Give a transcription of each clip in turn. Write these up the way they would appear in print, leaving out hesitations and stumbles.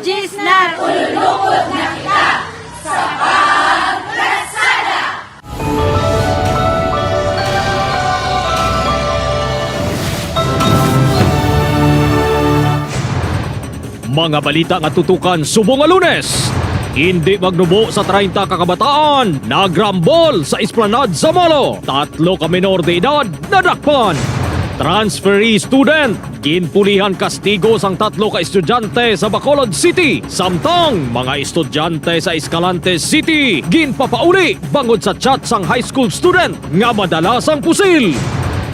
Gisnar! Ululukot na kita sa pagkasada! Mga balita nga tutukan subong nga Lunes. Hindi magnubo sa 30 kakabataan, nagrambol sa esplanade sa Molo. 3 ka menor de edad nadakpan. Transferee student, ginpulihan kastigo sang 3 ka estudyante sa Bacolod City. Samtang mga estudyante sa Escalante City, ginpapauli bangod sa chat sang high school student nga madalas ang pusil.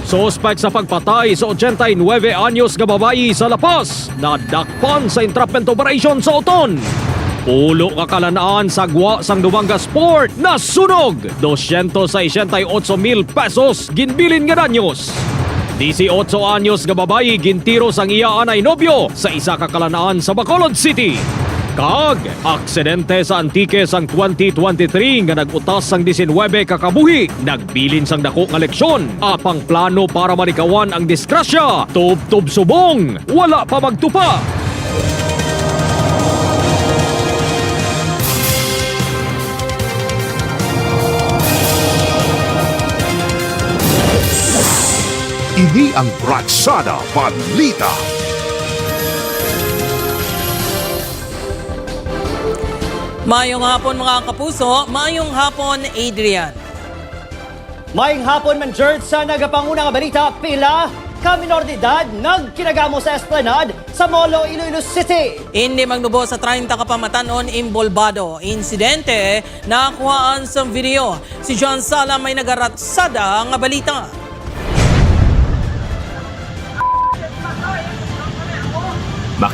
Suspect sa pagpatay sa 89 anyos nga babayi sa La Paz, nadakpan sa entrapment operation sa Oton. Pulo kakalanaan sa gwa sang Duwanga Sport na sunog. 268,000 pesos ginbilin nga danyos. 18 anyos nga babayi gintiro sang iya anay nobyo sa isa kakalanaan sa Bacolod City. Kag, aksidente sa Antique sang 2023 nga nagutas sang 19 kakabuhi. Nagbilin sang dako nga leksyon. Apang plano para manikawan ang disgrasya. Tub-tub subong, wala pa magtupa. Ini ang Bratsada Balita. Mayong hapon mga kapuso, mayong hapon Adrian. Mayong hapon man George sa nagapanguna nga balita, pila ka menor de edad nagkinagamo sa esplanade sa Molo, Iloilo City. Hindi magnubo sa 30 kapamatanon imbolbado. Insidente, nakuhaan sa video. Si John Sala may nagaratsada nga balita.